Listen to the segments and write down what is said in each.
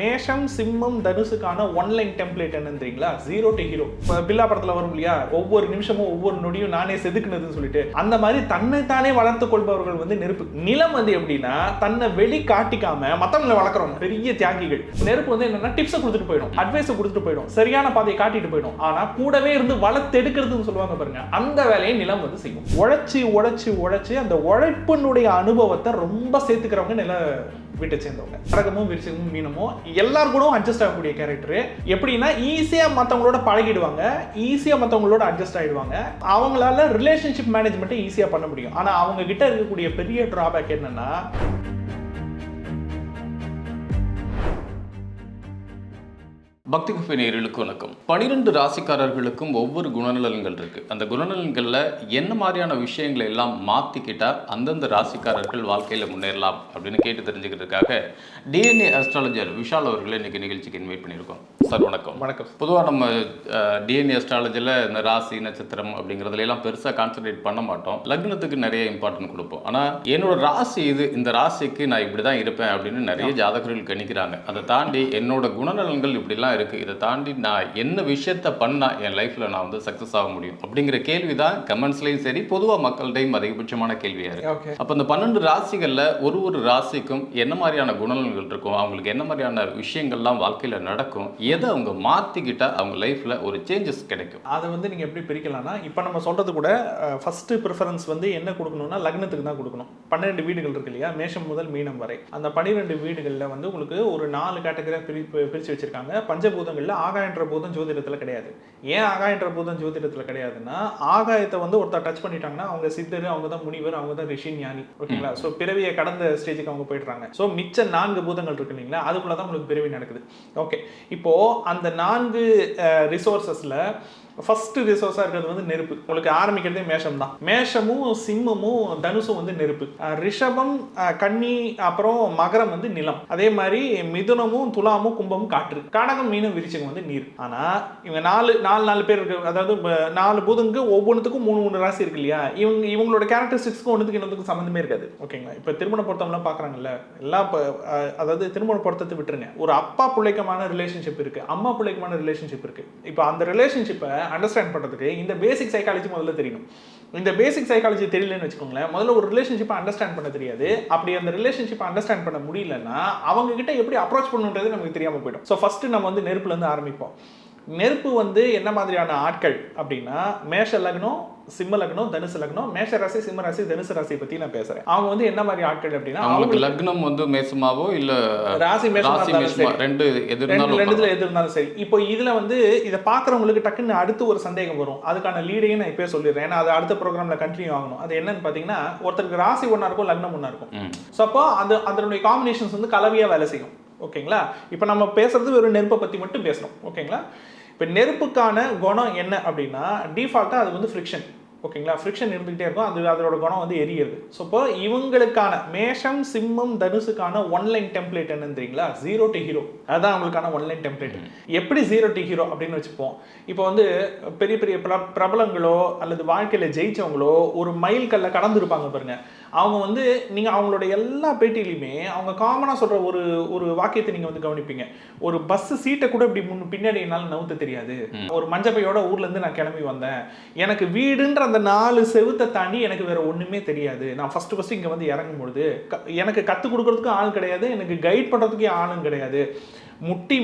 மேஷம் சிம்மம் தனுசுக்கான one line template என்னன்னு தெரியுங்களா? Zero to hero. பில்லா படத்துல வரும் இல்லையா, ஒவ்வொரு நிமிஷமும் ஒவ்வொரு நொடியும் நானே செதுக்குனதுன்னு சொல்லிட்டு, அந்த மாதிரி தன்னைத்தானே வளர்த்துக் கொள்பவர்கள் வந்து நெருப்பு. நிலம் வந்து எப்படின்னா தன்னை வெளி காட்டிக்காம மத்தவங்களை வளர்க்குறோம் பெரிய தியாகிகள். நெருப்பு வந்து என்னன்னா டிப்ஸை கொடுத்துட்டு போயிடும், அட்வைஸை கொடுத்துட்டு போயிடும், சரியான பாதையை காட்டிட்டு போயிடும். ஆனா கூடவே இருந்து வளர்த்தெடுக்கிறதுன்னு சொல்லுவாங்க பாருங்க, அந்த வேலையை நிலம் வந்து செய்யும். உழைச்சி உழைச்சி உழைச்சி அந்த உழைப்பினுடைய அனுபவத்தை ரொம்ப சேர்த்துக்கிறவங்க நில வீட்டை சேர்ந்தவங்க. கடகமும் விருச்சிகமும் மீனமும் எல்லாரும் கூட அட்ஜஸ்ட் ஆகக்கூடிய கேரக்டர். எப்படின்னா ஈஸியா மற்றவங்களோட பழகிடுவாங்க, ஈஸியா மற்றவங்களோட அட்ஜஸ்ட் ஆயிடுவாங்க. அவங்களால ரிலேஷன்ஷிப் மேனேஜ்மெண்ட்டை ஈஸியா பண்ண முடியும். ஆனா அவங்க கிட்ட இருக்கக்கூடிய பெரிய டிராபேக் என்னன்னா, பக்தி கஃபே நேயர்களுக்கு வணக்கம். 12 ராசிக்காரர்களுக்கும் ஒவ்வொரு குணநலன்கள் இருக்கு. அந்த குணநலன்களில் என்ன மாதிரியான விஷயங்களை எல்லாம் மாற்றிக்கிட்டா அந்தந்த ராசிக்காரர்கள் வாழ்க்கையில் முன்னேறலாம் அப்படின்னு கேட்டு தெரிஞ்சுக்கிறதுக்காக டிஎன்ஏ அஸ்ட்ராலஜர் விஷால் அவர்களை இன்னைக்கு நிகழ்ச்சிக்கு இன்வைட் பண்ணியிருக்கோம். சார் வணக்கம். வணக்கம். பொதுவாக நம்ம டிஎன்ஏ அஸ்ட்ராலஜியில் இந்த ராசி நட்சத்திரம் அப்படிங்கிறதுல எல்லாம் பெருசாக கான்சன்ட்ரேட் பண்ண மாட்டோம். லக்னத்துக்கு நிறைய இம்பார்ட்டன்ட் கொடுப்போம். ஆனால் என்னோட ராசி இது, இந்த ராசிக்கு நான் இப்படி தான் இருப்பேன் அப்படின்னு நிறைய ஜாதகர்கள் கணிக்கிறாங்க. அதை தாண்டி என்னோட குணநலன்கள் இப்படிலாம் இருக்கு, இதை தாண்டி நான் என்ன விஷயத்த பண்ணா என் லைஃப்ல நான் வந்து சக்சஸ் ஆக முடியும் அப்படிங்கிற கேள்வி தான் கமெண்ட்ஸ்லயும் சரி பொதுவாக மக்கள்கிட்டையும் அதிகபட்சமான கேள்வியா இருக்கு. அப்போ இந்த 12 ராசிகள்ல ஒரு ராசிக்கும் என்ன மாதிரியான குணநலன்கள் இருக்கும், அவங்களுக்கு என்ன மாதிரியான விஷயங்கள்லாம் வாழ்க்கையில நடக்கும், எதை அவங்க மாத்திக்கிட்டா அவங்க லைஃப்ல ஒரு சேஞ்சஸ் கிடைக்கும், அதை வந்து நீங்க எப்படி பிரிக்கலாம்னா, இப்போ நம்ம சொல்றது கூட ஃபர்ஸ்ட் ப்ரிஃபரன்ஸ் வந்து என்ன கொடுக்கணும்னா லக்னத்துக்கு தான் கொடுக்கணும். 12 வீடுகள் இருக்கு இல்லையா, மேஷம் முதல் மீனம் வரை. அந்த 12 வீடுகளில் வந்து உங்களுக்கு ஒரு 4 கேட்டகரியாக பிரித்து வச்சிருக்காங்க. பஞ்சபூதங்கள்ல ஆகாயன்ற பூதம் ஜோதிடத்துல கிடையாது. ஏன் ஆகாயன்ற பூதம் ஜோதிடத்துல கிடையாதுன்னா, ஆகாயத்தை வந்து ஒருத்தர் டச் பண்ணிட்டாங்கன்னா அவங்க சித்தர், அவங்க தான் முனிவர், அவங்க தான் ரிஷி ஞானி. ஓகேங்களா? ஸோ பிறவியை கடந்த ஸ்டேஜுக்கு அவங்க போயிடுறாங்க. ஸோ மிச்ச 4 பூதங்கள் இருக்கு இல்லைங்களா, அதுக்குள்ள தான் உங்களுக்கு பிறவி நடக்குது. ஓகே, இப்போ அந்த 4 ரிசோர்சஸ்ல ஃபர்ஸ்ட் ரிசோர்ஸாக இருக்கிறது வந்து நெருப்பு. உங்களுக்கு ஆரம்பிக்கிறதே மேஷம் தான். மேஷமும் சிம்மமும் தனுசும் வந்து நெருப்பு. ரிஷபம் கன்னி அப்புறம் மகரம் வந்து நிலம். அதே மாதிரி மிதுனமும் துலாமும் கும்பமும் காற்று. கடகம் மீனம் விருச்சிகம் வந்து நீர். ஆனால் இவங்க நாலு பேர் இருக்கு. அதாவது 4 பூதங்களுக்கு ஒவ்வொன்றுத்துக்கும் 3 ராசி இருக்கு இல்லையா, இவங்களோட கேரக்டரிஸ்டிக்ஸ்க்கும் ஒன்றுக்கு இன்னொன்றுக்கும் சம்மந்தமே இருக்காது. ஓகேங்களா? இப்போ திருமண பொருத்தம்லாம் பார்க்குறாங்கல்ல, எல்லாம் அதாவது திருமண பொருத்தத்தை விட்டுருங்க, ஒரு அப்பா பிள்ளைக்குமான ரிலேஷன்ஷிப் இருக்கு, அம்மா பிள்ளைக்குமான ரிலேஷன்ஷிப் இருக்கு. இப்போ அந்த ரிலேஷன்ஷிப்பை அண்டர்ஸ்டாண்ட் பண்றதுக்கு இந்த பேசிக் சைக்காலஜி முதல்ல தெரியணும். இந்த பேசிக் சைக்காலஜி தெரியலன்னு வச்சுக்கோங்களேன், முதல்ல ஒரு ரிலேஷன்ஷிப்பை அண்டர்ஸ்டாண்ட் பண்ண தெரியாது. அப்படி அந்த ரிலேஷன்ஷிப்பை அண்டர்ஸ்டாண்ட் பண்ண முடியலன்னா அவங்க கிட்ட எப்படி அப்ரோச் பண்ணுன்றது நமக்கு தெரியாம போயிடும். ஸோ ஃபர்ஸ்ட் நம்ம வந்து நெருப்புல இருந்து ஆரம்பிப்போம். நெருப்பு வந்து என்ன மாதிரியான ஆட்கள் அப்படின்னா, மேஷ லக்னம், சிம்ம லக்னம், தனுசு லக்னம், மேஷ ராசி, சிம்ம ராசி, தனுசு ராசியை பத்தி நான் பேசுறேன். அவங்க வந்து என்ன மாதிரி ஆட்கள் அப்படின்னா, அவங்களுக்கு லக்னம் வந்து மேசமாவோ இல்ல ராசி மேஷமா ரெண்டு இருந்தாலும் சரி. இப்போ இதுல வந்து இதை பாக்குறவங்களுக்கு டக்குன்னு அடுத்து ஒரு சந்தேகம் வரும். அதுக்கான லீடையும் நான் இப்பவே சொல்லிடுறேன், ஏன்னா அது அடுத்த ப்ரோக்ராம்ல கண்டினியூ ஆகணும். அது என்னன்னு பாத்தீங்கன்னா, ஒருத்தருக்கு ராசி ஒன்னா இருக்கும், லக்னம் ஒன்னா இருக்கும். ஸோ அப்போ அதனுடைய காம்பினேஷன்ஸ் வந்து கலவையா வேலை செய்யும். ஓகேங்களா? இப்போ நம்ம பேசுறது ஒரு நெருப்பை பத்தி மட்டும் பேசணும். ஓகேங்களா? இப்போ நெருப்புக்கான குணம் என்ன அப்படின்னா, டிஃபால்ட்டாக அது வந்து ஃப்ரிக்ஷன். ஓகேங்களா? ஃப்ரிக்ஷன் இருந்துகிட்டே இருக்கும். அதோட குணம் வந்து எரியுது. ஸோ இப்போ இவங்களுக்கான மேஷம் சிம்மம் தனுசுக்கான ஒன்லைன் டெம்ப்ளேட் என்னன்னு தெரியுங்களா? Zero to hero. அதுதான் அவங்களுக்கான ஒன்லைன் டெம்ப்ளேட். எப்படி ஜீரோ டு ஹீரோ அப்படின்னு வச்சுப்போம். இப்போ வந்து பெரிய பெரிய பிரபலங்களோ அல்லது வாழ்க்கையில் ஜெயிச்சவங்களோ ஒரு மைல் கல்லை கடந்துருப்பாங்க பாருங்க. அவங்க வந்து நீங்கள் அவங்களோட எல்லா பேட்டியிலையுமே அவங்க காமனாக சொல்கிற ஒரு வாக்கியத்தை நீங்கள் வந்து கவனிப்பீங்க. ஒரு பஸ் சீட்டை கூட இப்படி பின்னாடி என்னால் நவுத்த தெரியாது. ஒரு மஞ்சப்பையோட ஊர்லேருந்து நான் கிளம்பி வந்தேன். எனக்கு வீடுன்ற அந்த 4 செவுத்தை தாண்டி எனக்கு வேற ஒன்றுமே தெரியாது. நான் ஃபர்ஸ்ட் இங்கே வந்து இறங்கும் பொழுது எனக்கு கற்றுக் கொடுக்கறதுக்கும் ஆள் கிடையாது, எனக்கு கைட் பண்ணுறதுக்கே ஆளும் கிடையாது. முட்டி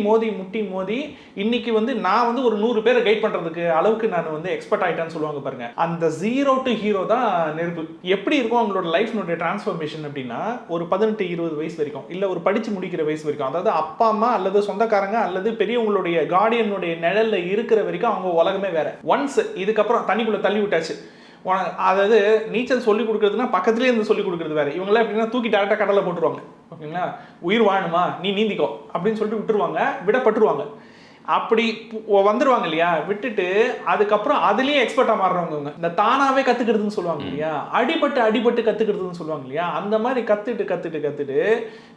மோதி இன்னைக்கு வந்து நான் வந்து ஒரு 100 பேரை கைட் பண்றதுக்கு அளவுக்கு நான் வந்து எக்ஸ்பர்ட் ஆயிட்டேன்னு சொல்லுவாங்க பாருங்க. அந்த ஜீரோ டு ஹீரோ தான் நெருப்பு. எப்படி இருக்கும் அவங்களோட லைஃப்னுடைய டிரான்ஸ்ஃபர்மேஷன் அப்படின்னா, ஒரு 18-20 வயசு வரைக்கும், இல்ல ஒரு படிச்சு முடிக்கிற வயசு வரைக்கும், அதாவது அப்பா அம்மா அல்லது சொந்தக்காரங்க அல்லது பெரியவங்களுடைய கார்டியனுடைய நிழல்ல இருக்கிற வரைக்கும் அவங்க உலகமே வேற. ஒன்ஸ் இதுக்கப்புறம் தண்ணிக்குள்ள தள்ளி விட்டாச்சு, அதாவது நீச்சல் சொல்லி கொடுக்குறதுனா பக்கத்துலேயே இருந்து சொல்லி கொடுக்குறது வேற. இவங்களாம் எப்படின்னா தூக்கி டேரக்டாக கடலில் போட்டுருவாங்க. ஓகேங்களா? உயிர் வாழணுமா, நீ நீந்திக்கோ அப்படின்னு சொல்லிட்டு விட்டுருவாங்க, விடப்பட்டுருவாங்க. அப்படி வந்துருவாங்க இல்லையா, விட்டுட்டு அதுக்கப்புறம் அதுலயே எக்ஸ்பர்ட்டா மாறுறவங்க இந்த தானாவே கத்துக்கிறதுன்னு சொல்லுவாங்க இல்லையா, அடிபட்டு கத்துக்கிறதுன்னு சொல்லுவாங்க இல்லையா, அந்த மாதிரி கத்துட்டு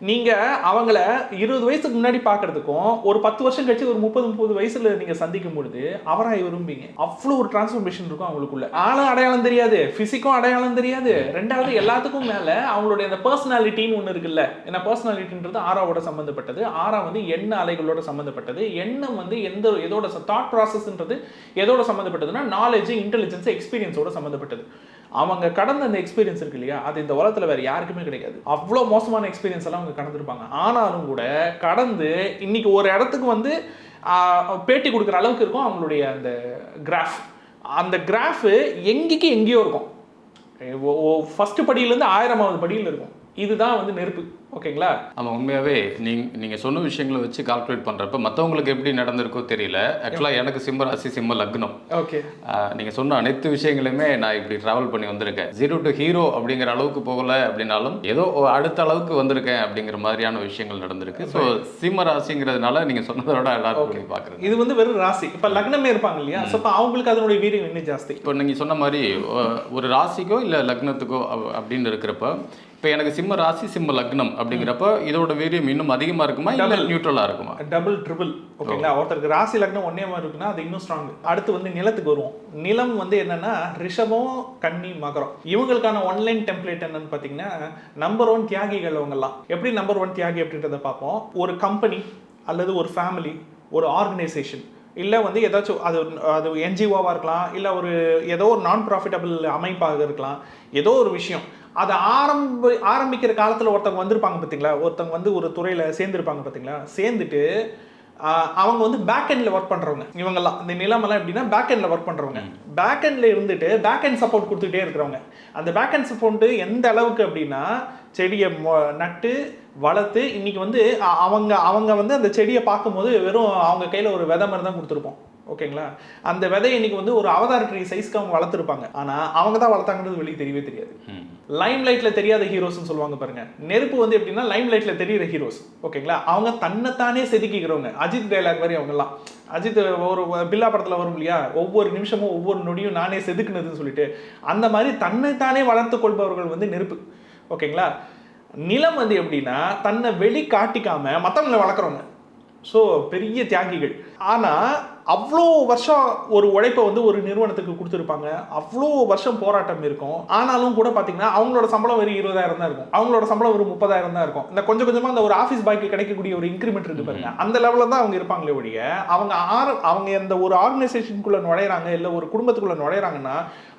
நீங்க அவங்கள 20 வயசுக்கு முன்னாடி பாக்குறதுக்கும் ஒரு 10 வருஷம் கழிச்சு ஒரு 30 வயசுல நீங்க சந்திக்கும் பொழுது அவராய் விரும்பீங்க. அவ்வளவு ஒரு டிரான்ஸ்ஃபர்மேஷன் இருக்கும் அவங்களுக்குள்ள. ஆளும் அடையாளம் தெரியாது, பிசிக்கும் அடையாளம் தெரியாது. ரெண்டாவது எல்லாத்துக்கும் மேல அவங்களுடைய அந்த பர்சனாலிட்டின்னு ஒண்ணு இருக்குல்ல. ஏன்னா பர்சனாலிட்டின்றது ஆறாவோட சம்பந்தப்பட்டது. ஆறா வந்து எண்ண அலைகளோட சம்பந்தப்பட்டது. எண்ணம் வந்து எதோட தாட் ப்ராசஸ்ன்றது எதோட சம்பந்தப்பட்டதுன்னா நாலேஜ், இன்டெலிஜென்ஸ், எக்ஸ்பீரியன்ஸோட சம்பந்தப்பட்டது. அவங்க கடந்த அந்த எக்ஸ்பீரியன்ஸ் இருக்கு இல்லையா, அது இந்த உலகத்துல வேற யாருக்குமே கிடைக்காது. அவ்வளோ மோசமான எக்ஸ்பீரியன்ஸ் எல்லாம் அவங்க கடந்திருப்பாங்க. ஆனாலும் கூட கடந்து இன்னைக்கு ஒரு இடத்துக்கு வந்து பேட்டி கொடுக்குற அளவுக்கு இருக்கும் அவங்களுடைய அந்த கிராஃப். அந்த கிராஃப் எங்கேயோ இருக்கும். ஃபர்ஸ்ட் படியிலேருந்து 1000வது படியில் இருக்கும். இதுதான் வந்து நெருப்பு. ஓகேங்களா? ஆமாம், உண்மையாகவே நீங்கள் சொன்ன விஷயங்களை வச்சு கால்குலேட் பண்ணுறப்ப மற்றவங்களுக்கு எப்படி நடந்திருக்கோ தெரியல. ஆக்சுவலாக எனக்கு சிம்ம ராசி, சிம்ம லக்னம். ஓகே, நீங்கள் சொன்ன அனைத்து விஷயங்களையுமே நான் இப்படி ட்ராவல் பண்ணி வந்திருக்கேன். 0 to ஹீரோ அப்படிங்கிற அளவுக்கு போகலை அப்படின்னாலும் ஏதோ அடுத்த அளவுக்கு வந்திருக்கேன் அப்படிங்கிற மாதிரியான விஷயங்கள் நடந்திருக்கு. ஸோ சிம்ம ராசிங்கிறதுனால நீங்கள் சொன்னதோட எல்லாரும் பார்க்குறேன். இது வந்து வெறும் ராசி. இப்போ லக்னமே இருப்பாங்க இல்லையா, ஸோ இப்போ அவங்களுக்கு அதனுடைய வீரியம் இன்னும் ஜாஸ்தி. இப்போ நீங்கள் சொன்ன மாதிரி ஒரு ராசிக்கோ இல்லை லக்னத்துக்கோ அப்படின்னு இருக்கிறப்ப, இப்போ எனக்கு சிம்ம ராசி, சிம்ம லக்னம் அப்படிங்கிறப்ப இதோட வீரியம் இன்னும் அதிகமாக இருக்குமா, இல்லை நியூட்ரலாக இருக்குமா? Double triple. ஓகேங்களா? ஒருத்தருக்கு ராசி லக்னம் ஒன்னே மாதிரி இருக்குன்னா அது இன்னும் ஸ்ட்ராங். அடுத்து வந்து நிலத்துக்கு வருவோம். நிலம் வந்து என்னன்னா ரிஷபம், கன்னி, மகரம். இவங்களுக்கான ஒன்லைன் டெம்ப்ளேட் என்னன்னு பார்த்தீங்கன்னா நம்பர் 1 தியாகிகள். அவங்கெல்லாம் எப்படி நம்பர் 1 தியாகி அப்படின்றத பார்ப்போம். ஒரு கம்பெனி அல்லது ஒரு ஃபேமிலி, ஒரு ஆர்கனைசேஷன், இல்லை வந்து ஏதாச்சும் அது என்ஜிஓவாக இருக்கலாம், இல்லை ஒரு ஏதோ ஒரு நான் ப்ராஃபிட்டபிள் அமைப்பாக இருக்கலாம். ஏதோ ஒரு விஷயம் அதை ஆரம்பிக்கிற காலத்தில் ஒருத்தவங்க வந்திருப்பாங்க பார்த்தீங்களா, ஒருத்தவங்க வந்து ஒரு துறையில் சேர்ந்துருப்பாங்க பார்த்தீங்களா, சேர்ந்துட்டு அவங்க வந்து பேக் எண்டில் ஒர்க் பண்ணுறவங்க. இவங்கெல்லாம் இந்த நிலமெல்லாம் எப்படின்னா பேக் எண்டில் ஒர்க் பண்ணுறவங்க. பேக் எண்டில் இருந்துட்டு பேக் எண்ட் சப்போர்ட் கொடுத்துக்கிட்டே இருக்கிறவங்க. அந்த பேக் எண்ட் சப்போர்ட்டு எந்த அளவுக்கு அப்படின்னா செடியை நட்டு வளர்த்து இன்னைக்கு வந்து அவங்க வந்து அந்த செடியை பார்க்கும்போது வெறும் அவங்க கையில் ஒரு விதை மாதிரி தான் கொடுத்துருப்போம். ஓகேங்களா? அந்த விதை இன்னைக்கு வந்து ஒரு அவதார ட்ரீ சைஸ்க்கு அவங்க வளர்த்துருப்பாங்க. ஆனால் அவங்க தான் வளர்த்தாங்கிறது வெளியே தெரியவே தெரியாது. லைம் லைட்ல தெரியாத ஹீரோஸ்ன்னு சொல்லுவாங்க பாருங்க. நெருப்பு வந்து எப்படின்னா லைம் லைட்ல தெரியுற ஹீரோஸ். ஓகேங்களா? அவங்க தன்னைத்தானே செதுக்கிக்கிறவங்க. அஜித் டைலாக் மாதிரி அவங்கெல்லாம். அஜித் ஒரு பில்லா படத்துல வரும் இல்லையா, ஒவ்வொரு நிமிஷமும் ஒவ்வொரு நொடியும் நானே செதுக்குனதுன்னு சொல்லிட்டு, அந்த மாதிரி தன்னைத்தானே வளர்த்து கொள்பவர்கள் வந்து நெருப்பு. ஓகேங்களா? நிலம் வந்து எப்படின்னா தன்னை வெளி காட்டிக்காம மற்றவங்களை வளர்க்குறவங்க. ஸோ பெரிய தியாகிகள். ஆனால் அவ்வளோ வருஷம் ஒரு உழைப்பை வந்து ஒரு நிறுவனத்துக்கு கொடுத்துருப்பாங்க. அவ்வளோ வருஷம் போராட்டம் இருக்கும். ஆனாலும் கூட பார்த்தீங்கன்னா அவங்களோட சம்பளம் வெறும் 20,000 தான் இருக்கும். அவங்களோட சம்பளம் வெறும் 30,000 தான் இருக்கும். இந்த கொஞ்சம் கொஞ்சமாக அந்த ஒரு ஆஃபீஸ் பாய்க்கு கிடைக்கக்கூடிய ஒரு இன்க்ரிமெண்ட் இருக்கு பாருங்க, அந்த லெவலில் தான் அவங்க இருப்பாங்களே ஒழிய அவங்க எந்த ஒரு ஆர்கனைசேஷனுக்குள்ள நுழையிறாங்க, இல்லை ஒரு குடும்பத்துக்குள்ள நுழையிறாங்கன்னா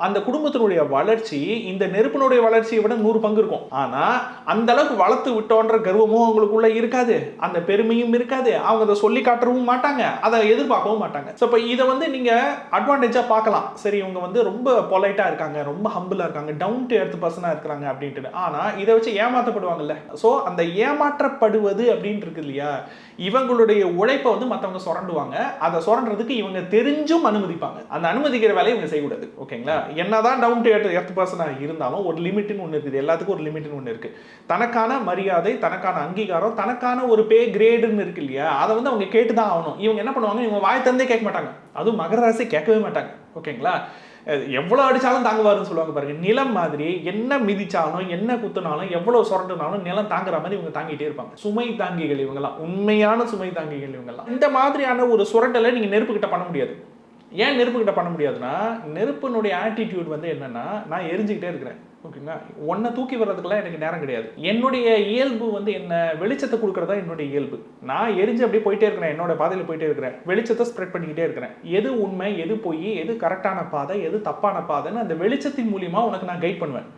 அந்த குடும்பத்தினுடைய வளர்ச்சி இந்த நெருப்பினுடைய வளர்ச்சியை விட 100 பங்கு இருக்கும். ஆனால் அந்த அளவுக்கு வளர்த்து விட்டோன்ற கர்வமும் அவங்களுக்குள்ள இருக்காது, அந்த பெருமையும் இருக்காது. அவங்க அதை சொல்லி காட்டவும் மாட்டாங்க, அதை எதிர்பார்க்கவும் மாட்டாங்க. ஸோ இப்போ இதை வந்து நீங்கள் அட்வான்டேஜாக பார்க்கலாம். சரி, இவங்க வந்து ரொம்ப பொலைட்டாக இருக்காங்க, ரொம்ப ஹம்பிளாக இருக்காங்க, டவுன் டு எர்த் பர்சனாக இருக்கிறாங்க அப்படின்ட்டு. ஆனால் இதை வச்சு ஏமாற்றப்படுவாங்கல்ல. ஸோ அந்த ஏமாற்றப்படுவது அப்படின்ட்டு இருக்கு இல்லையா, இவங்களுடைய உழைப்பை வந்து மற்றவங்க சுரண்டுவாங்க. அதை சுரண்டுறதுக்கு இவங்க தெரிஞ்சும் அனுமதிப்பாங்க. அந்த அனுமதிக்கிற வேலையை இவங்க செய்யக்கூடாது. ஓகேங்களா? என்னதான் டவுன் டு எர்த் பர்சனாக இருந்தாலும் ஒரு லிமிட்னு ஒன்று இருக்குது. எல்லாத்துக்கும் ஒரு லிமிட்னு ஒன்று இருக்குது. தனக்கான மரியாதை, தனக்கான அங்கீகாரம், தனக்கான ஒரு பே கிரேடுன்னு இருக்கு இல்லையா, அதை வந்து அவங்க கேட்டு தான் ஆகணும். இவங்க என்ன பண்ணுவாங்க, இவங்க வாய் தந்தே கேட்க மாட்டாங்க. அதுவும் மகர ராசி கேட்கவே மாட்டாங்க. ஓகேங்களா? எவ்வளோ அடித்தாலும் தாங்குவாருன்னு சொல்லுவாங்க பாருங்க. நிலம் மாதிரி என்ன மிதிச்சாலும் என்ன குத்துனாலும் எவ்வளோ சுரண்டுனாலும் நிலம் தாங்குற மாதிரி இவங்க தாங்கிட்டே இருப்பாங்க. சுமை தாங்கிகள் இவங்கெல்லாம், உண்மையான சுமை தாங்கிகள் இவங்கெல்லாம். இந்த மாதிரியான ஒரு சுரண்டலை நீங்கள் நெருப்புக்கிட்ட பண்ண முடியாது. ஏன் நெருப்புக்கிட்ட பண்ண முடியாதுன்னா, நெருப்பினுடைய ஆட்டிடியூட் வந்து என்னன்னா, நான் எரிஞ்சுக்கிட்டே இருக்கிறேன். ஓகேங்களா? ஒன்றை தூக்கி வர்றதுக்கெல்லாம் எனக்கு நேரம் கிடையாது. என்னுடைய இயல்பு வந்து என்ன, வெளிச்சத்தை கொடுக்குறதா என்னுடைய இயல்பு. நான் எரிஞ்சு அப்படியே போயிட்டே இருக்கிறேன், என்னோட பாதையில் போயிட்டே இருக்கிறேன், வெளிச்சத்தை ஸ்ப்ரெட் பண்ணிக்கிட்டே இருக்கிறேன். எது உண்மை, எது பொய், எது கரெக்டான பாதை, எது தப்பான பாதைன்னு அந்த வெளிச்சத்தின் மூலியமா உனக்கு நான் கைட் பண்ணுவேன்,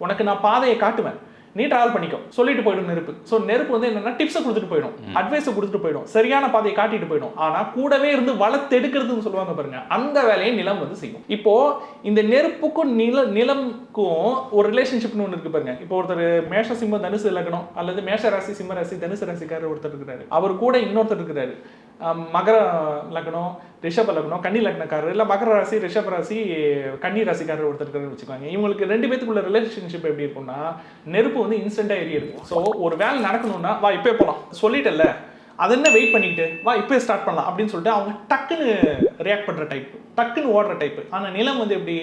உனக்கு நான் பாதையை காட்டுவேன். நீ டிராவல் பண்ணிக்கும் சொல்லிட்டு போயிடும் நெருப்பு. ஸோ நெருப்பு வந்து என்னன்னா டிப்ஸை கொடுத்துட்டு போயிடும், அட்வைஸை கொடுத்துட்டு போயிடும், சரியான பாதையை காட்டிட்டு போயிடும். ஆனால் கூடவே இருந்து வளர்த்து எடுக்கிறதுன்னு சொல்லுவாங்க பாருங்க, அந்த வேலையை நிலம் வந்து செய்யும். இப்போ இந்த நெருப்புக்கும் நிலம்க்கும் ஒரு ரிலேஷன்ஷிப்னு ஒன்று இருக்கு பாருங்க. இப்போ ஒருத்தர் மேஷ சிம்ம தனுசு லக்னம் அல்லது மேஷ ராசி சிம்ம ராசி தனுசு ராசிக்காரர் ஒருத்தர் இருக்கிறாரு. அவர் கூட இன்னொருத்தர் இருக்கிறாரு, மகர லக்னம் ரிஷப லக்னம் கன்னி லக்னக்காரர், இல்லை மகர ராசி ரிஷப ராசி கன்னி ராசிக்காரர் ஒருத்தர் இருக்கிறன்னு வச்சுக்கோங்க. இவங்களுக்கு 2 பேத்துக்குள்ள ரிலேஷன்ஷிப் எப்படி இருக்கும்னா, நெருப்பு வந்து இன்ஸ்டன்ட்டாக எரிய இருக்கும். ஸோ ஒரு வேலை நடக்கணும்னா வா இப்போ போகலாம் சொல்லிட்டல, அது என்ன வெயிட் பண்ணிக்கிட்டு வா இப்போயே ஸ்டார்ட் பண்ணலாம் அப்படின்னு சொல்லிட்டு அவங்க டக்குன்னு ரியாக்ட் பண்ணுற டைப், டக்குன்னு ஓடுற டைப்பு. ஆனால் நிலம் வந்து எப்படி,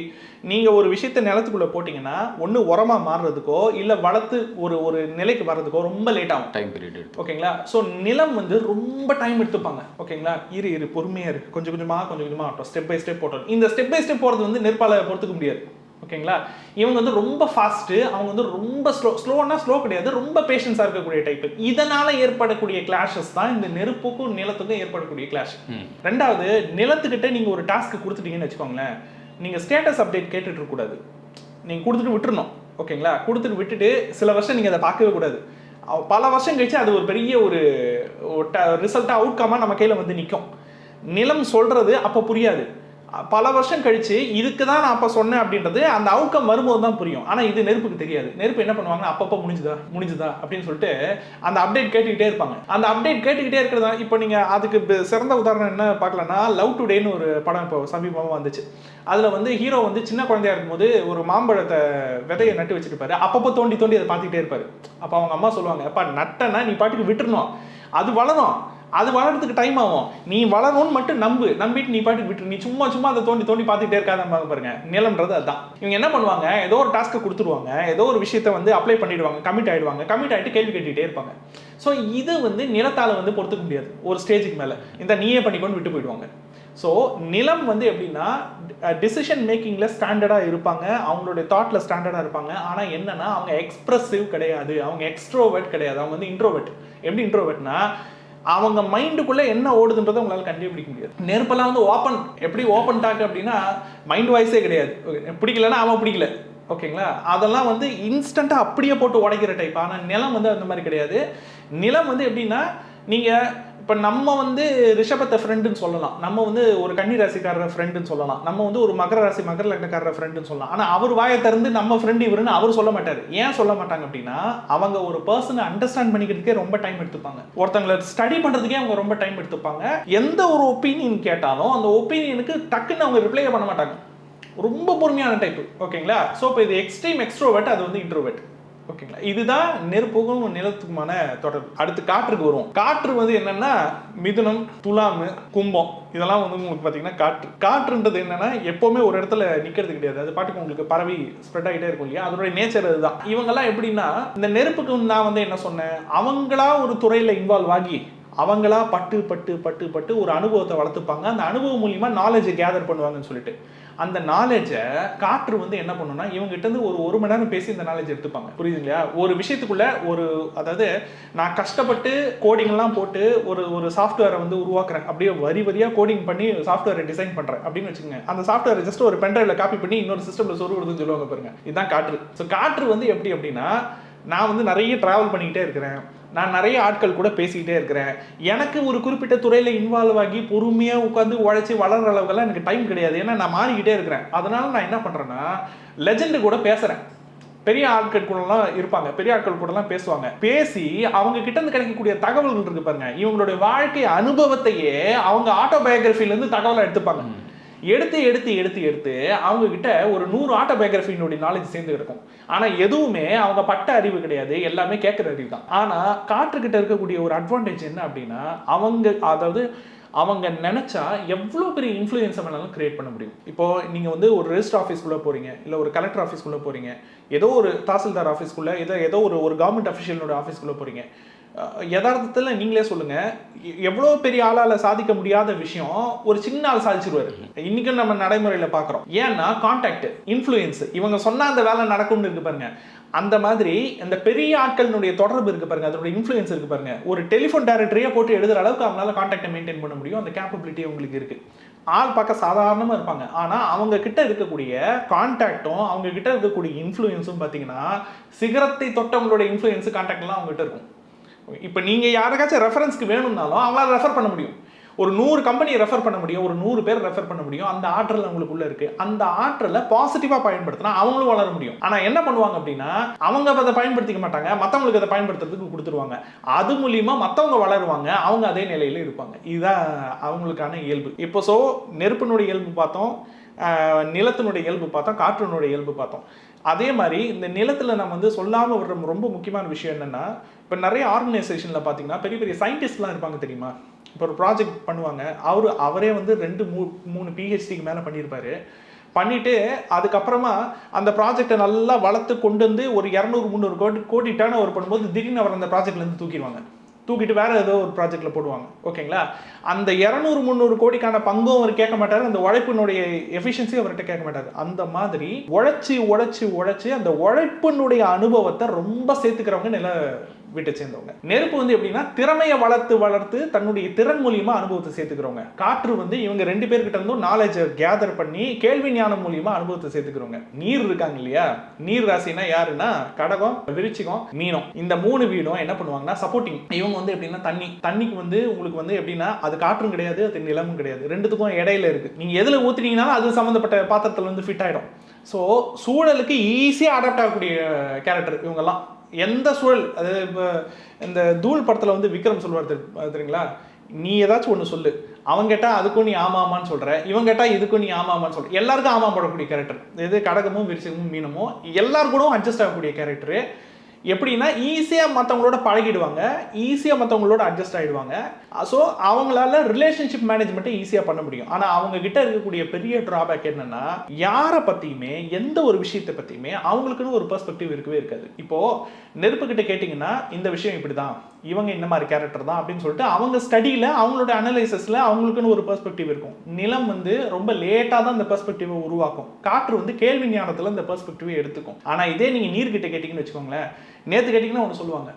நீங்கள் ஒரு விஷயத்தை நிலத்துக்குள்ளே போட்டிங்கன்னா ஒன்று உரமாக மாறுறதுக்கோ இல்லை வளர்த்து ஒரு நிலைக்கு வர்றதுக்கோ ரொம்ப லேட் ஆகும், டைம் பீரியட். ஓகேங்களா? ஸோ நிலம் வந்து ரொம்ப டைம் எடுத்துப்பாங்க, ஓகேங்களா? இரு பொறுமையாக இருக்கு, கொஞ்சம் கொஞ்சமாக ஆகட்டும், ஸ்டெப் பை ஸ்டெப் போட்டோம். இந்த ஸ்டெப் பை ஸ்டெப் போகிறது வந்து நெற்பால பொறுத்துக்க முடியாது, ஓகேங்களா? இவங்க வந்து ரொம்ப ஃபாஸ்ட்டு, அவங்க வந்து ரொம்ப ஸ்லோன்னா ஸ்லோ கிடையாது, ரொம்ப பேஷன்ஸாக இருக்கக்கூடிய டைப்பு. இதனால் ஏற்படக்கூடிய கிளாஷஸ் தான் இந்த நெருப்புக்கும் நிலத்துக்கும் ஏற்படக்கூடிய கிளாஷ். ரெண்டாவது, நிலத்துக்கிட்ட நீங்கள் ஒரு டாஸ்க்கு கொடுத்துட்டீங்கன்னு வச்சுக்கோங்களேன், நீங்கள் ஸ்டேட்டஸ் அப்டேட் கேட்டுட்டு இருக்கக்கூடாது, நீங்கள் கொடுத்துட்டு விட்டுறணும், ஓகேங்களா? கொடுத்துட்டு விட்டுட்டு சில வருஷம் நீங்கள் அதை பார்க்கவே கூடாது. பல வருஷம் கழிச்சு அது ஒரு பெரிய ஒரு ரிசல்ட்டாக அவுட்கமாக நம்ம கையில் வந்து நிற்கும். நிலம் சொல்கிறது அப்போ புரியாது, பல வருஷம் கழிச்சு இதுக்கு தான் நான் அப்போ சொன்னேன் அப்படின்றது அந்த அவுட்கம் வரும்போது தான் புரியும். ஆனால் இது நெருப்புக்கு தெரியாது. நெருப்பு என்ன பண்ணுவாங்கன்னா அப்பப்போ முடிஞ்சுதா அப்படின்னு சொல்லிட்டு அந்த அப்டேட் கேட்டுக்கிட்டே இருப்பாங்க. அந்த அப்டேட் கேட்டுக்கிட்டே இருக்கிறதா. இப்போ நீங்கள் அதுக்கு சிறந்த உதாரணம் என்ன பார்க்கலன்னா, லவ் டுடேன்னு ஒரு படம் இப்போ சமீபமாக வந்துச்சு. அதில் வந்து ஹீரோ வந்து சின்ன குழந்தையா இருக்கும்போது ஒரு மாம்பழத்தை விதையை நட்டு வச்சுருப்பாரு. அப்பப்போ தோண்டி அதை பார்த்துக்கிட்டே இருப்பார். அப்போ அவங்க அம்மா சொல்லுவாங்க, அப்பா நட்டனா நீ பாட்டுக்கு விட்டுறணும், அது வளரும், அது வளர்றதுக்கு டைம் ஆகும், நீ வளரணும்னு மட்டும் நம்பிட்டு நீ பாட்டுக்கு விட்டு, நீ சும்மா அதை தோண்டி பார்த்துக்கிட்டே இருக்காத பாருங்க. நிலம்ன்றது அதுதான். இவங்க என்ன பண்ணுவாங்க, ஏதோ ஒரு டாஸ்க்கை கொடுத்துருவாங்க, ஏதோ ஒரு விஷயத்தை வந்து அப்ளை பண்ணிடுவாங்க, கமிட் ஆகிட்டு கேள்வி கேட்டுக்கிட்டே இருப்பாங்க. ஸோ இது வந்து நிலத்தால் வந்து பொறுத்துக்க முடியாது. ஒரு ஸ்டேஜுக்கு மேலே இந்த நீயே பண்ணிக்கொண்டு விட்டு போயிடுவாங்க. ஸோ நிலம் வந்து எப்படின்னா டிசிஷன் மேக்கிங்கில் ஸ்டாண்டர்டாக இருப்பாங்க, அவங்களுடைய தாட்டில் ஸ்டாண்டர்டாக இருப்பாங்க. ஆனால் என்னன்னா அவங்க எக்ஸ்பிரசிவ் கிடையாது, அவங்க எக்ஸ்ட்ரோவர்ட் கிடையாது, அவங்க வந்து இன்ட்ரோவர்ட். எப்படி இன்ட்ரோவர்ட்னா அவங்க மைண்டுக்குள்ளே என்ன ஓடுதுன்றதை உங்களால் கண்டுபிடிக்க முடியாது. நெருப்பெல்லாம் வந்து ஓப்பன் டாக் அப்படின்னா மைண்ட் வாய்ஸே கிடையாது. பிடிக்கலன்னா அவன் பிடிக்கல, ஓகேங்களா? அதெல்லாம் வந்து இன்ஸ்டண்ட்டாக அப்படியே போட்டு உடைக்கிற டைப். ஆனால் நிலம் வந்து அந்த மாதிரி கிடையாது. நிலம் வந்து எப்படின்னா, நீங்கள் இப்போ நம்ம வந்து ரிஷபத்தை ஃப்ரெண்டுன்னு சொல்லலாம், நம்ம வந்து ஒரு கன்னி ராசிக்காரர் ஃப்ரெண்டுன்னு சொல்லலாம், நம்ம வந்து ஒரு மகர லக்னக்காரர் ஃப்ரெண்டுன்னு சொல்லலாம். ஆனால் அவர் வாயை திறந்து நம்ம ஃப்ரெண்டு இவருன்னு அவர் சொல்ல மாட்டார். ஏன் சொல்ல மாட்டாங்க அப்படின்னா, அவங்க ஒரு பர்சனை அண்டர்ஸ்டாண்ட் பண்ணிக்கிறதுக்கே ரொம்ப டைம் எடுத்துப்பாங்க. ஒருத்தங்களை ஸ்டடி பண்ணுறதுக்கே அவங்க ரொம்ப டைம் எடுத்துப்பாங்க. எந்த ஒரு ஒப்பீனியன் கேட்டாலும் அந்த ஒப்பீனியனுக்கு டக்குன்னு அவங்க ரிப்ளை பண்ண மாட்டாங்க. ரொம்ப பொறுமையான டைப்பு, ஓகேங்களா? ஸோ இப்போ இது எக்ஸ்ட்ரீம் எக்ஸ்ட்ரோவர்ட், அது வந்து இன்ட்ரோவர்ட், ஓகேங்களா? இதுதான் நெருப்புக்கும் நிலத்துக்குமான தொடர்பு. அடுத்து காற்றுக்கு வருவோம். காற்று வந்து என்னன்னா மிதுனம், துலாம், கும்பம், இதெல்லாம் வந்து உங்களுக்கு பார்த்தீங்கன்னா காற்றுன்றது என்னன்னா எப்பவுமே ஒரு இடத்துல நிற்கிறது கிடையாது, அது பாட்டுக்கு உங்களுக்கு பரவி ஸ்ப்ரெட் ஆகிட்டே இருக்கும் இல்லையா? அதோட நேச்சர் அதுதான். இவங்கெல்லாம் எப்படின்னா, இந்த நெருப்புக்கு நான் வந்து என்ன சொன்னேன், அவங்களா ஒரு துறையில் இன்வால்வ் ஆகி அவங்களா பட்டு ஒரு அனுபவத்தை வளர்த்துப்பாங்க. அந்த அனுபவம் மூலியமா நாலேஜை கேதர் பண்ணுவாங்கன்னு சொல்லிட்டு அந்த நாலேஜை காற்று வந்து என்ன பண்ணுன்னா, இவங்ககிட்ட இருந்து ஒரு மணி நேரம் பேசி இந்த நாலேஜ் எடுத்துப்பாங்க. புரியுதுங்களா? ஒரு விஷயத்துக்குள்ள அதாவது நான் கஷ்டப்பட்டு கோடிங்லாம் போட்டு ஒரு சாஃப்ட்வேரை வந்து உருவாக்குறேன், அப்படியே வரியாக கோடிங் பண்ணி சாஃப்ட்வேரை டிசைன் பண்ணுறேன் அப்படின்னு வச்சுக்கோங்க. அந்த சாஃப்ட்வேரை ஜஸ்ட் ஒரு பென்ட்ரைவில் காப்பி பண்ணி இன்னொரு சிஸ்டமில் சொருவிடுதுன்னு சொல்லுவாங்க பாருங்க. இதுதான் காற்று. ஸோ காற்று வந்து எப்படி அப்படின்னா, நான் வந்து நிறைய ட்ராவல் பண்ணிக்கிட்டே இருக்கிறேன், நான் நிறைய ஆட்கள் கூட பேசிக்கிட்டே இருக்கிறேன், எனக்கு ஒரு குறிப்பிட்ட துறையில் இன்வால்வ் ஆகி பொறுமையாக உட்காந்து உழைச்சி வளர்கிற அளவுக்கெல்லாம் எனக்கு டைம் கிடையாது. ஏன்னா நான் மாறிக்கிட்டே இருக்கிறேன். அதனால நான் என்ன பண்ணுறேன்னா, லெஜெண்டு கூட பேசுகிறேன், பெரிய ஆட்கள் கூடலாம் இருப்பாங்க, பெரிய ஆட்கள் கூடலாம் பேசுவாங்க. பேசி அவங்க கிட்ட இருந்து கிடைக்கக்கூடிய தகவல்கள் இருக்கு பாருங்க, இவங்களுடைய வாழ்க்கை அனுபவத்தையே அவங்க ஆட்டோபயோகிராஃபிலேருந்து தகவலை எடுத்துப்பாங்க. எடுத்து அவங்க கிட்ட ஒரு 100 ஆட்டோபயோகிராஃபியினுடைய நாலேஜ் சேர்ந்து இருக்கும். ஆனா எதுவுமே அவங்க பட்ட அறிவு கிடையாது, எல்லாமே கேட்குற அறிவு தான். ஆனா காற்றுக்கிட்ட இருக்கக்கூடிய ஒரு அட்வான்டேஜ் என்ன அப்படின்னா, அவங்க நினைச்சா எவ்வளோ பெரிய இன்ஃப்ளூயன்ஸை வேணாலும் கிரியேட் பண்ண முடியும். இப்போ நீங்கள் வந்து ஒரு ரெஜிஸ்டர் ஆஃபீஸ்க்குள்ளே போகிறீங்க, இல்லை ஒரு கலெக்டர் ஆஃபீஸ்க்குள்ளே போகிறீங்க, ஏதோ ஒரு தாசில்தார் ஆஃபீஸ்க்குள்ளே, ஏதோ ஒரு கவர்மெண்ட் அஃபிஷியலோட ஆஃபீஸ்க்குள்ளே போகிறீங்க. யதார்த்தத்தில் நீங்களே சொல்லுங்கள், எவ்வளோ பெரிய ஆளால் சாதிக்க முடியாத விஷயம் ஒரு சின்ன ஆள் சாதிச்சிருவாரு. இன்றைக்கும் நம்ம நடைமுறையில் பார்க்குறோம். ஏன்னா கான்டாக்ட், இன்ஃப்ளூயன்ஸ், இவங்க சொன்னால் அந்த வேலை நடக்கும்னு இருக்கு பாருங்க. அந்த மாதிரி அந்த பெரிய ஆட்களினுடைய தொடர்பு இருக்கு பாருங்க, அதோட இன்ஃப்ளூயன்ஸ் இருக்கு பாருங்க. ஒரு டெலிஃபோன் டைரக்டரியே போட்டு எழுதுற அளவுக்கு அவங்களால கான்டாக்டை மெயின்டைன் பண்ண முடியும். அந்த கேப்பபிலிட்டி உங்களுக்கு இருக்கு. ஆள் பார்க்க சாதாரணமாக இருப்பாங்க, ஆனால் அவங்க கிட்ட இருக்கக்கூடிய கான்டாக்டும் அவங்க கிட்ட இருக்கக்கூடிய இன்ஃப்ளூயன்ஸும் பார்த்தீங்கன்னா, சிகரத்தை தொட்டவங்களோட இன்ஃப்ளூயன்ஸு கான்டாக்ட்லாம் அவங்ககிட்ட இருக்கும். இப்போ நீங்கள் யாருக்காச்சும் ரெஃபரன்ஸ்க்கு வேணும்னாலும் அவங்களால ரெஃபர் பண்ண முடியும். ஒரு 100 கம்பெனியை ரெஃபர் பண்ண முடியும், ஒரு 100 பேர் ரெஃபர் பண்ண முடியும். அந்த ஆற்றல் அவங்களுக்குள்ள இருக்கு. அந்த ஆற்றலை பாசிட்டிவா பயன்படுத்தினா அவங்களும் வளர முடியும். ஆனா என்ன பண்ணுவாங்க அப்படின்னா, அவங்க அதை பயன்படுத்திக்க மாட்டாங்க, மற்றவங்களுக்கு அதை பயன்படுத்துறதுக்கு கொடுத்துருவாங்க. அது மூலியமா மற்றவங்க வளருவாங்க, அவங்க அதே நிலையில இருப்பாங்க. இதுதான் அவங்களுக்கான இயல்பு. இப்போ நெருப்பினுடைய இயல்பு பார்த்தோம், நிலத்தினுடைய இயல்பு பார்த்தோம், காற்றினுடைய இயல்பு பார்த்தோம். அதே மாதிரி இந்த நிலத்தில் நம்ம வந்து சொல்லாமல் வர்ற ரொம்ப முக்கியமான விஷயம் என்னன்னா, இப்போ நிறைய ஆர்கனைசேஷனில் பார்த்தீங்கன்னா பெரிய பெரிய சயின்டிஸ்ட்லாம் இருப்பாங்க தெரியுமா. இப்போ ஒரு ப்ராஜெக்ட் பண்ணுவாங்க, அவரே வந்து 2-3 PhDக்கு மேலே பண்ணியிருப்பாரு. பண்ணிட்டு அதுக்கப்புறமா அந்த ப்ராஜெக்டை நல்லா வளர்த்து கொண்டு வந்து ஒரு 200-300 கோடி டர்ன் ஓவர் பண்ணும்போது திடீர்னு அவர் அந்த ப்ராஜெக்ட்லேருந்து தூக்கிட்டு வேற ஏதோ ஒரு ப்ராஜெக்ட்ல போடுவாங்க. ஓகேங்களா, அந்த 200-300 கோடிக்கான பங்கும் அவர் கேட்க மாட்டாரு, அந்த உழைப்பினுடைய எஃபிஷியன்சி அவர்கிட்ட கேட்க மாட்டாரு. அந்த மாதிரி உழைச்சி அந்த உழைப்பினுடைய அனுபவத்தை ரொம்ப சேர்த்துக்கிறவங்க நில வீட்டை சேர்ந்தவங்க. நெருப்பு வந்து எப்படின்னா திறமையை வளர்த்து தன்னுடைய திறன் மூலியமா அனுபவத்தை சேர்த்துக்கிறவங்க. காற்று வந்து இவங்க 2 பேர்கிட்ட இருந்தும் நாலேஜ் கேதர் பண்ணி கேள்வி ஞானம் மூலியமா அனுபவத்தை சேர்த்துக்கிறவங்க. நீர் இருக்காங்க இல்லையா, நீர் ராசினா யாருன்னா கடகம், விருச்சிகம், மீனம். இந்த 3 வீடும் என்ன பண்ணுவாங்கன்னா சப்போர்ட்டிங். இவங்க வந்து எப்படின்னா தண்ணிக்கு வந்து உங்களுக்கு வந்து எப்படின்னா அது காற்றும் கிடையாது, அது நிலமும் கிடையாது, ரெண்டுத்துக்கும் இடையில இருக்கு. நீங்க எதுல ஊத்துனீங்கனாலும் அது சம்பந்தப்பட்ட பாத்திரத்துல வந்து ஃபிட் ஆயிடும். ஸோ சூழலுக்கு ஈஸியாக அடாப்ட் ஆகக்கூடிய கேரக்டர் இவங்கெல்லாம். எந்த சூழல், அது இப்போ இந்த தூள் படத்தில் வந்து விக்ரம் சொல்லுவார் தெரியுங்களா, நீ ஏதாச்சும் ஒன்று சொல்லு, அவங்க கேட்டால் அதுக்கும் நீ ஆமாமான்னு சொல்கிற, இவங்க கேட்டால் இதுக்கும் நீ ஆமாமான்னு சொல்கிற. எல்லாருக்கும் ஆமாம் போடக்கூடிய கேரக்டர். எது கடகமும் விருச்சிகமும் மீனமும் எல்லாரு கூட அட்ஜஸ்ட் ஆகக்கூடிய கேரக்டரு. எப்படின்னா ஈஸியாக மற்றவங்களோட பழகிடுவாங்க, ஈஸியாக மற்றவங்களோட அட்ஜஸ்ட் ஆகிடுவாங்க. ஸோ அவங்களால ரிலேஷன்ஷிப் மேனேஜ்மெண்ட்டை ஈஸியாக பண்ண முடியும். ஆனால் அவங்க கிட்ட இருக்கக்கூடிய பெரிய ட்ராபேக் என்னன்னா, யாரை பற்றியுமே எந்த ஒரு விஷயத்தை பற்றியுமே அவங்களுக்குன்னு ஒரு பெர்ஸ்பெக்டிவ் இருக்கவே இருக்காது. இப்போது நெருப்பு கிட்ட கேட்டிங்கன்னா இந்த விஷயம் இப்படி தான், இவங்க இந்த மாதிரி கேரக்டர் தான் அப்படின்னு சொல்லிட்டு அவங்க ஸ்டடியில் அவங்களோட அனலைசிஸில் அவங்களுக்குன்னு ஒரு பெர்ஸ்பெக்டிவ் இருக்கும். நிலம் வந்து ரொம்ப லேட்டாக தான் இந்த பெர்ஸ்பெக்டிவை உருவாக்கும். காற்று வந்து கேள்வி ஞானத்தில் இந்த பெர்ஸ்பெக்டிவை எடுத்துக்கும். ஆனால் இதே நீங்கள் நீர்கிட்ட கேட்டிங்கன்னு வச்சுக்கோங்களேன், நேற்று கேட்டிங்கன்னா ஒன்று சொல்லுவாங்க,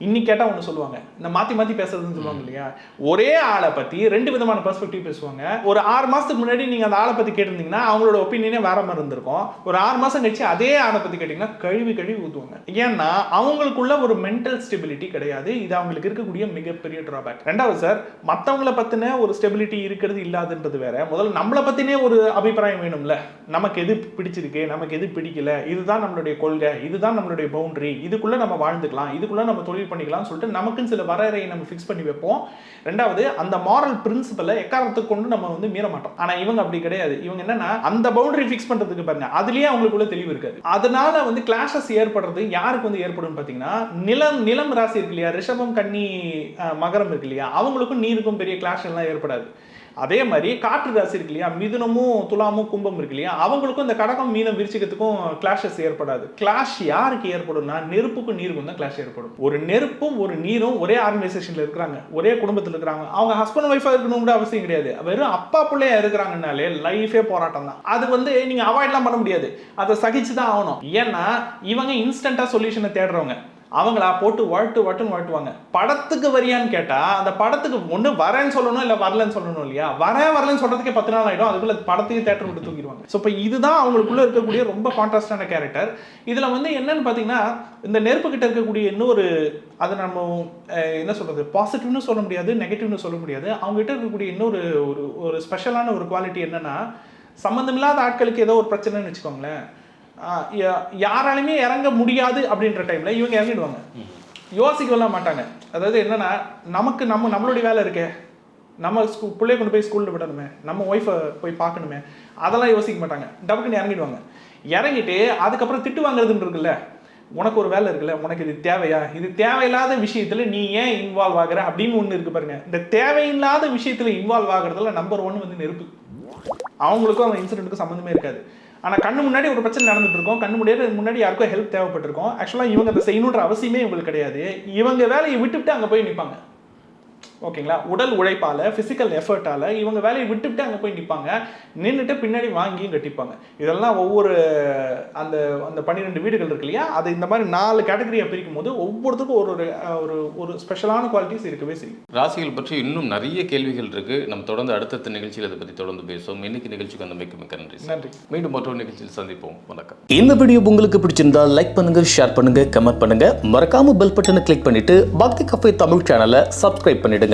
இன்னைக்கு கேட்டால் ஒன்று சொல்லுவாங்க. இந்த மாற்றி பேசுறதுன்னு சொல்லுவாங்க இல்லையா, ஒரே ஆளை பற்றி 2 விதமான பெர்ஸ்பெக்டிவ் பேசுவாங்க. ஒரு 6 மாதத்துக்கு முன்னாடி நீங்கள் அந்த ஆளை பற்றி கேட்டிருந்தீங்கன்னா அவங்களோட ஒப்பீனியனே வேற மாதிரி இருந்திருக்கும். ஒரு 6 மாதம் கழிச்சு அதே ஆளை பற்றி கேட்டிங்கன்னா கழுவி ஊற்றுவாங்க. ஏன்னா அவங்களுக்குள்ள ஒரு மென்டல் ஸ்டெபிலிட்டி கிடையாது. இது அவங்களுக்கு இருக்கக்கூடிய மிகப்பெரிய ட்ராபேக். ரெண்டாவது சார், மற்றவங்களை பற்றின ஒரு ஸ்டெபிலிட்டி இருக்கிறது இல்லாதுன்றது வேற. முதல்ல நம்மளை பற்றினே ஒரு அபிப்பிராயம் வேணும்ல, நமக்கு எது பிடிச்சிருக்கு, நமக்கு எது பிடிக்கல, இதுதான் நம்மளுடைய கொள்கை, இதுதான் நம்மளுடைய பவுண்டரி, இதுக்குள்ளே நம்ம வாழ்ந்துக்கலாம், இதுக்குள்ளே நம்ம தொழில் பண்ணிக்கலாம் சொல்லிட்டு நமக்குன்னு சில வரையறையை நம்ம ஃபிக்ஸ் பண்ணி வைப்போம். ரெண்டாவது, அந்த மாரல் பிரின்சிபலை எக்காரணத்துக்கு கொண்டு நம்ம வந்து மீற மாட்டோம். ஆனா இவங்க அப்படி கிடையாது. இவங்க என்னன்னா அந்த பவுண்டரி ஃபிக்ஸ் பண்றதுக்கு பாருங்க, அதுலயே அவங்களுக்குள்ள தெளிவு இருக்காது. அதனால வந்து கிளாஷஸ் ஏற்படுறது யாருக்கு வந்து ஏற்படும் பாத்தீங்கன்னா, நிலம் ராசி இருக்கு இல்லையா, ரிஷபம், கன்னி, மகரம் இருக்கு இல்லையா, அவங்களுக்கும் நீருக்கும் பெரிய கிளாஷ் எல்லாம் ஏற்படாது. அதே மாதிரி காற்று ராசி இருக்கு இல்லையா, மிதுனமும் துலாமும் கும்பம் இருக்கு இல்லையா, அவங்களுக்கும் இந்த கடகம், மீனம், விருச்சிகத்துக்கும் கிளாஷஸ் ஏற்படாது. கிளாஷ் யாருக்கு ஏற்படும்னா நெருப்புக்கும் நீருக்கும் தான் கிளாஷ் ஏற்படும். ஒரு நெருப்பும் ஒரு நீரும் ஒரே ஆர்கனைசேஷன்ல இருக்கிறாங்க, ஒரே குடும்பத்தில் இருக்கிறாங்க, அவங்க ஹஸ்பண்ட் ஒய்ஃபா இருக்கணும் கூட அவசியம் கிடையாது, வெறும் அப்பா பிள்ளையா இருக்கிறாங்கனாலே லைஃபே போராட்டம் தான். அது வந்து நீங்க அவாய்ட்லாம் பண்ண முடியாது, அதை சகிச்சு தான் ஆகணும். ஏன்னா இவங்க இன்ஸ்டன்டா சொல்யூஷனை தேடுறவங்க. அவங்களா போட்டு வாழ்த்துவாங்க. படத்துக்கு வரியான்னு கேட்டா அந்த படத்துக்கு ஒண்ணு வரேன்னு சொல்லணும், இல்ல வரலன்னு சொல்லணும் இல்லையா. வரலன்னு சொல்றதுக்கே 10 நாள் ஆயிடும், அதுக்குள்ள படத்தையும் தேட்டர் விட்டு தூக்கிடுவாங்க. ஸோ இப்போ இதுதான் அவங்களுக்குள்ள இருக்கக்கூடிய ரொம்ப கான்ட்ராஸ்டான கேரக்டர். இதுல வந்து என்னன்னு பாத்தீங்கன்னா, இந்த நெருப்பு கிட்ட இருக்கக்கூடிய இன்னொரு, அதை நம்ம என்ன சொல்றது, பாசிட்டிவ்னு சொல்ல முடியாது, நெகட்டிவ்னு சொல்ல முடியாது. அவங்க கிட்ட இருக்கக்கூடிய இன்னொரு ஒரு ஸ்பெஷலான ஒரு குவாலிட்டி என்னன்னா, சம்பந்தமில்லாத ஆட்களுக்கு ஏதோ ஒரு பிரச்சனைன்னு வச்சுக்கோங்களேன், யாராலுமே இறங்க முடியாது அப்படின்ற டைம்ல இவங்க இறங்கிடுவாங்க, யோசிக்கலாம் மாட்டாங்க. அதாவது என்னன்னா, நம்மளுடைய வேலை இருக்கே, நம்ம பிள்ளைய கொண்டு போய் ஸ்கூல்ல விடணுமே, நம்ம ஒய்ஃபை போய் பார்க்கணுமே, அதெல்லாம் யோசிக்க மாட்டாங்க, டபுக்குன்னு இறங்கிடுவாங்க. இறங்கிட்டு அதுக்கப்புறம் திட்டு வாங்குறதுன்னு இருக்குல்ல, உனக்கு ஒரு வேலை இருக்குல்ல, உனக்கு இது தேவையா, இது தேவையில்லாத விஷயத்துல நீ ஏன் இன்வால்வ் ஆகுற அப்படின்னு ஒன்று இருக்கு பாருங்க. இந்த தேவையில்லாத விஷயத்துல இன்வால்வ் ஆகுறதுல நம்பர் 1 வந்து நெருப்பு. அவங்களுக்கும் அந்த இன்சிடென்ட்டுக்கும் சம்மந்தமே இருக்காது. ஆனால் கண்ணு முன்னாடி ஒரு பிரச்சனை நடந்துட்டு இருக்கும், கண்ணு முன்னாடி யாருக்கும் ஹெல்ப் தேவைப்பட்டிருக்கும். ஆக்சுவலாக இவங்க அதை செய்யணுன்ற அவசியமே இவங்களுக்கு கிடையாது. இவங்க வேலையை விட்டுவிட்டு அங்கே போய் நிற்பாங்க. ஓகேங்களா, உடல் உழைப்பால், ஃபிசிக்கல் எஃபர்ட்டால் இவங்க வேலையை விட்டுவிட்டு அங்கே போய் நிற்பாங்க, நின்றுட்டு பின்னாடி வாங்கியும் கட்டிப்பாங்க. இதெல்லாம் ஒவ்வொரு அந்த அந்த 12 வீடுகள் இருக்கு இல்லையா, அது இந்த மாதிரி 4 கேட்டகரியாக பிரிக்கும் போது ஒவ்வொருத்தருக்கும் ஒரு ஸ்பெஷலான குவாலிட்டிஸ் இருக்கவே செய்யும். ராசிகள் பற்றி இன்னும் நிறைய கேள்விகள் இருக்கு. நம்ம தொடர்ந்து அடுத்த நிகழ்ச்சியில் அதை பற்றி தொடர்ந்து பேசுவோம். இன்னைக்கு நிகழ்ச்சிக்கு வந்து மிக்க நன்றி. மீண்டும் மற்றொரு நிகழ்ச்சியில் சந்திப்போம். வணக்கம். இந்த வீடியோ உங்களுக்கு பிடிச்சிருந்தா லைக் பண்ணுங்க, ஷேர் பண்ணுங்க, கமெண்ட் பண்ணுங்க. மறக்காம பெல் பட்டனை கிளிக் பண்ணிட்டு பக்தி கஃபே தமிழ் சேனலை சப்ஸ்கிரைப் பண்ணிடுங்க.